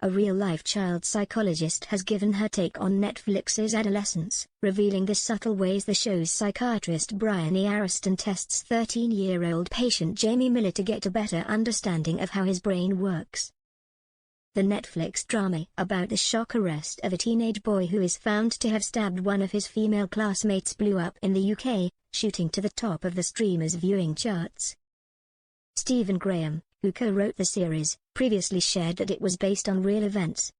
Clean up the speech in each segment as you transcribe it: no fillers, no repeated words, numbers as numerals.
a real-life child psychologist has given her take on Netflix's adolescence, revealing the subtle ways the show's psychiatrist Briony Ariston tests 13-year-old patient Jamie Miller to get a better understanding of how his brain works. The Netflix drama about the shock arrest of a teenage boy who is found to have stabbed one of his female classmates blew up in the UK, shooting to the top of the streamer's viewing charts. Stephen Graham, who co-wrote the series, previously shared that it was based on real events.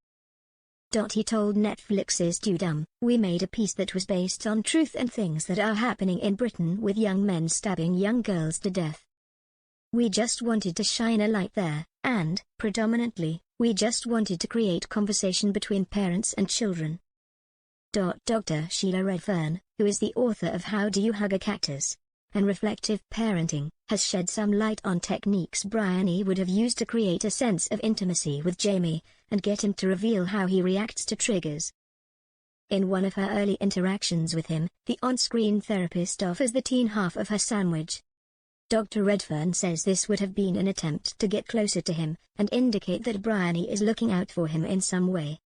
He told Netflix's Dudum, "We made a piece that was based on truth and things that are happening in Britain with young men stabbing young girls to death. We just wanted to shine a light there, and, predominantly, we just wanted to create conversation between parents and children." Dr. Sheila Redfern, who is the author of How Do You Hug a Cactus? And Reflective Parenting, has shed some light on techniques Briony would have used to create a sense of intimacy with Jamie, and get him to reveal how he reacts to triggers. In one of her early interactions with him, the on-screen therapist offers the teen half of her sandwich. Dr. Redfern says this would have been an attempt to get closer to him, and indicate that Briony is looking out for him in some way.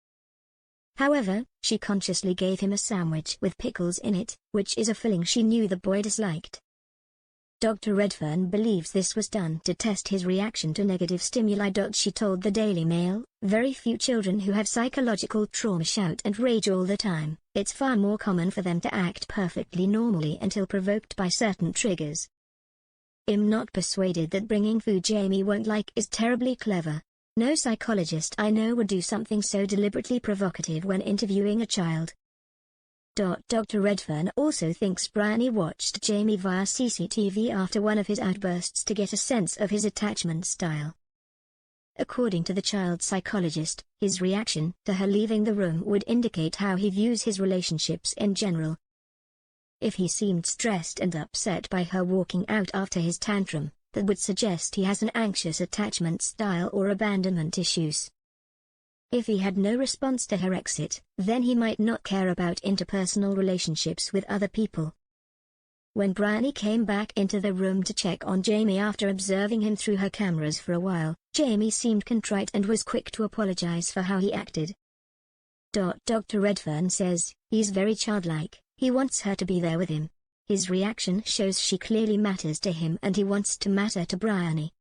However, she consciously gave him a sandwich with pickles in it, which is a filling she knew the boy disliked. Dr. Redfern believes this was done to test his reaction to negative stimuli. She told the Daily Mail, "Very few children who have psychological trauma shout and rage all the time. It's far more common for them to act perfectly normally until provoked by certain triggers. I'm not persuaded that bringing food Jamie won't like is terribly clever. No psychologist I know would do something so deliberately provocative when interviewing a child." Dr. Redfern also thinks Briony watched Jamie via CCTV after one of his outbursts to get a sense of his attachment style. According to the child psychologist, his reaction to her leaving the room would indicate how he views his relationships in general. If he seemed stressed and upset by her walking out after his tantrum, that would suggest he has an anxious attachment style or abandonment issues. If he had no response to her exit, then he might not care about interpersonal relationships with other people. When Briony came back into the room to check on Jamie after observing him through her cameras for a while, Jamie seemed contrite and was quick to apologize for how he acted. Dr. Redfern says, "He's very childlike, he wants her to be there with him. His reaction shows she clearly matters to him and he wants to matter to Briony.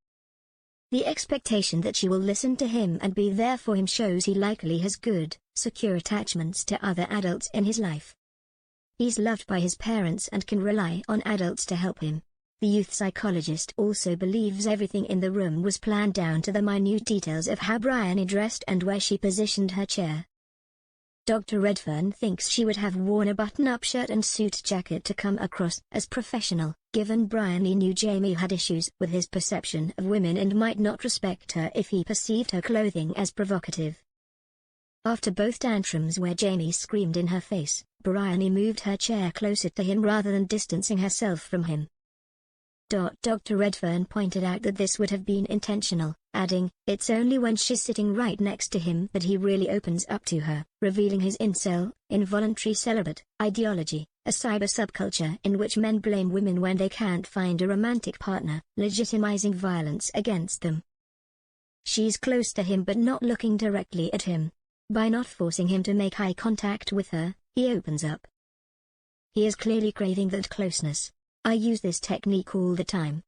The expectation that she will listen to him and be there for him shows he likely has good, secure attachments to other adults in his life. He's loved by his parents and can rely on adults to help him." The youth psychologist also believes everything in the room was planned down to the minute details of how Briony dressed and where she positioned her chair. Dr. Redfern thinks she would have worn a button-up shirt and suit jacket to come across as professional, given Briony knew Jamie had issues with his perception of women and might not respect her if he perceived her clothing as provocative. After both tantrums where Jamie screamed in her face, Briony moved her chair closer to him rather than distancing herself from him. Dr. Redfern pointed out that this would have been intentional, adding, "It's only when she's sitting right next to him that he really opens up to her," revealing his incel, involuntary celibate, ideology, a cyber subculture in which men blame women when they can't find a romantic partner, legitimizing violence against them. She's close to him but not looking directly at him. By not forcing him to make eye contact with her, he opens up. He is clearly craving that closeness. I use this technique all the time.